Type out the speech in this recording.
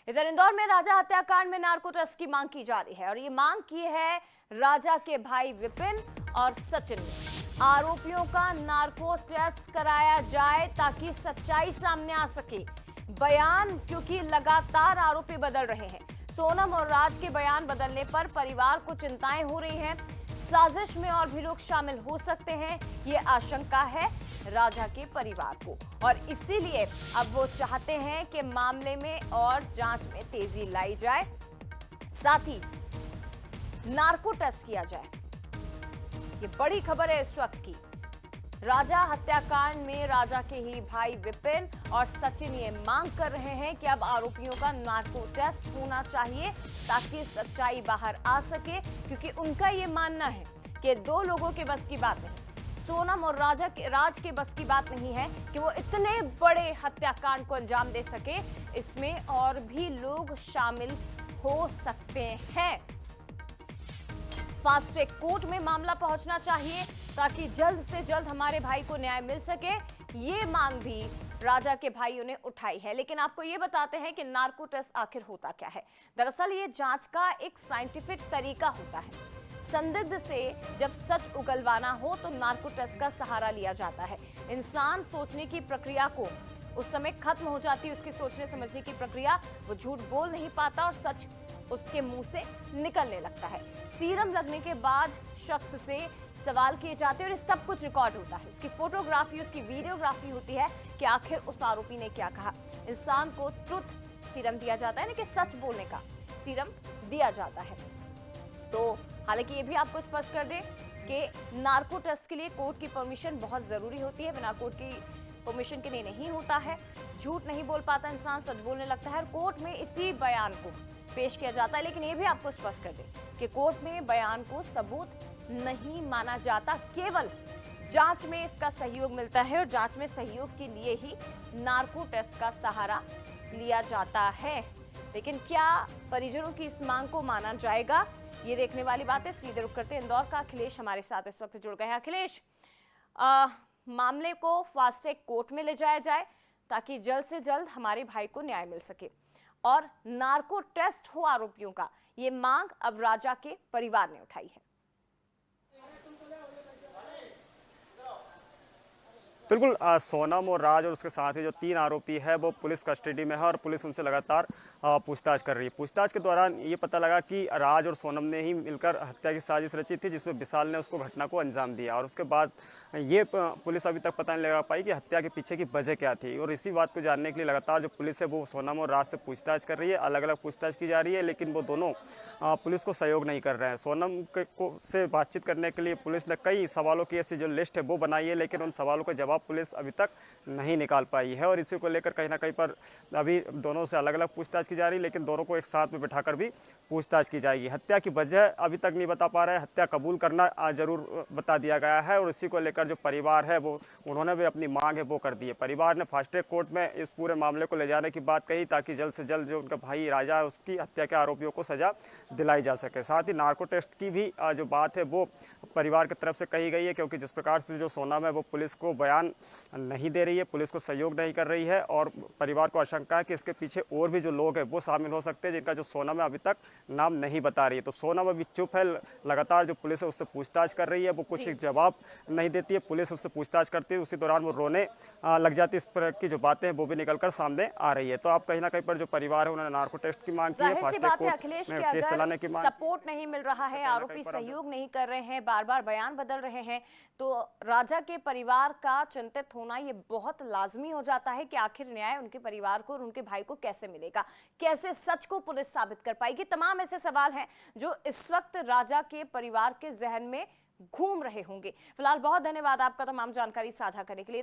इधर इंदौर में राजा हत्याकांड में नार्को टेस्ट की मांग की जा रही है और ये मांग की है राजा के भाई विपिन और सचिन ने। आरोपियों का नार्को टेस्ट कराया जाए ताकि सच्चाई सामने आ सके। बयान क्योंकि लगातार आरोपी बदल रहे हैं। सोनम और राज के बयान बदलने पर परिवार को चिंताएं हो रही हैं। साजिश में और भी लोग शामिल हो सकते हैं, ये आशंका है राजा के परिवार को और इसीलिए अब वो चाहते हैं कि मामले में और जांच में तेजी लाई जाए, साथ ही नार्को टेस्ट किया जाए। ये बड़ी खबर है इस वक्त की। राजा हत्याकांड में राजा के ही भाई विपिन और सचिन ये मांग कर रहे हैं कि अब आरोपियों का नार्को टेस्ट होना चाहिए ताकि सच्चाई बाहर आ सके, क्योंकि उनका ये मानना है कि दो लोगों के बस की बात नहीं, सोनम और राज के बस की बात नहीं है कि वो इतने बड़े हत्याकांड को अंजाम दे सके। इसमें और भी लोग शामिल हो सकते हैं। फास्ट ट्रैक कोर्ट में मामला पहुंचना चाहिए ताकि जल्द से जल्द हमारे भाई को न्याय मिल सके। ये मांग भी राजा के भाइयों ने उठाई है। लेकिन आपको ये बताते हैं कि नार्को टेस्ट आखिर होता क्या है। दरअसल ये जांच का एक साइंटिफिक तरीका होता है। संदिग्ध से जब सच उगलवाना हो तो नार्को टेस्ट का सहारा लिया जाता है। इंसान सोचने की प्रक्रिया को उस समय खत्म हो जाती है, उसकी सोचने समझने की प्रक्रिया। वो झूठ बोल नहीं पाता और सच उसके मुंह से निकलने लगता है। सीरम लगने के बाद शख्स से सवाल किए जाते हैं और ये सब कुछ रिकॉर्ड होता है। उसकी फोटोग्राफी, उसकी वीडियोग्राफी होती है कि आखिर उस आरोपी ने क्या कहा। इंसान को ट्रुथ सीरम दिया जाता है ना, कि सच बोलने का सीरम दिया जाता है। तो हालांकि ये भी आपको स्पष्ट कर दे कि नार्को टेस्ट के लिए कोर्ट की परमिशन बहुत जरूरी होती है। बिना कोर्ट की परमिशन के लिए नहीं होता है। झूठ नहीं बोल पाता इंसान, सच बोलने लगता है। कोर्ट में इसी बयान को पेश किया जाता है। लेकिन ये भी आपको स्पष्ट कर दे कि कोर्ट में बयान को सबूत नहीं माना जाता, केवल जांच में इसका सहयोग मिलता है और जांच में सहयोग के लिए ही नार्को टेस्ट का सहारा लिया जाता है। लेकिन क्या परिजनों की इस मांग को माना जाएगा, ये देखने वाली बात है। सीधे रुख करते इंदौर का अखिलेश हमारे साथ इस वक्त जुड़ गए हैं। अखिलेश, मामले को फास्ट ट्रैक कोर्ट में ले जाया जाए ताकि जल्द से जल्द हमारे भाई को न्याय मिल सके और नार्को टेस्ट हो आरोपियों का, ये मांग अब राजा के परिवार ने उठाई है। बिल्कुल, सोनम और राज और उसके साथ ही जो 3 आरोपी है वो पुलिस कस्टडी में है और पुलिस उनसे लगातार पूछताछ कर रही है। पूछताछ के दौरान ये पता लगा कि राज और सोनम ने ही मिलकर हत्या की साजिश रची थी, जिसमें विशाल ने उसको घटना को अंजाम दिया। और उसके बाद ये पुलिस अभी तक पता नहीं लगा पाई कि हत्या के पीछे की वजह क्या थी। और इसी बात को जानने के लिए लगातार जो पुलिस है वो सोनम और राज से पूछताछ कर रही है। अलग अलग पूछताछ की जा रही है, लेकिन वो दोनों पुलिस को सहयोग नहीं कर रहे हैं। सोनम को से बातचीत करने के लिए पुलिस ने कई सवालों की ऐसी जो लिस्ट है वो बनाई है, लेकिन उन सवालों का जवाब पुलिस अभी तक नहीं निकाल पाई है। और इसी को लेकर कहीं ना कहीं पर अभी दोनों से अलग अलग पूछताछ की जा रही है, लेकिन दोनों को एक साथ में बिठाकर भी पूछताछ की जाएगी। हत्या की वजह अभी तक नहीं बता पा रहे हैं, हत्या कबूल करना जरूर बता दिया गया है। और इसी को लेकर जो परिवार है वो उन्होंने भी अपनी मांग है वो कर दी है। परिवार ने फास्ट ट्रैक कोर्ट में इस पूरे मामले को ले जाने की बात कही ताकि जल्द से जल्द जो उनका भाई राजा है उसकी हत्या के आरोपियों को सजा दिलाई जा सके। साथ ही नार्को टेस्ट की भी जो बात है वो परिवार की तरफ से कही गई है, क्योंकि जिस प्रकार से जो सोनम है वो पुलिस को बयान नहीं दे रही है, पुलिस को सहयोग नहीं कर रही है और परिवार को आशंका है कि इसके पीछे और भी जो लोग हैं वो शामिल हो सकते हैं, जिनका जो सोनम है अभी तक नाम नहीं बता रही है। तो सोनम अभी चुप है, लगातार जो पुलिस है उससे पूछताछ कर रही है, वो कुछ जवाब नहीं देती है। पुलिस उससे पूछताछ करती है, उसी दौरान वो रोने लग जाती है। इस तरह की जो बातें हैं वो भी निकलकर सामने आ रही है। तो आप कहीं ना कहीं पर जो परिवार है उन्होंने नार्को टेस्ट की मांग की है, फास्ट ट्रैक कोर्ट में केस चलाने की मांग। सपोर्ट नहीं मिल रहा है, आरोपी सहयोग नहीं कर रहे हैं, बार बार बयान बदल रहे हैं, तो राजा के परिवार का चिंतित होना ये बहुत लाजमी हो जाता है कि आखिर न्याय उनके परिवार को और उनके भाई को कैसे मिलेगा, कैसे सच को पुलिस साबित कर पाएगी। तमाम ऐसे सवाल हैं जो इस वक्त राजा के परिवार के जहन में घूम रहे होंगे। फिलहाल बहुत धन्यवाद आपका तमाम जानकारी साझा करने के लिए।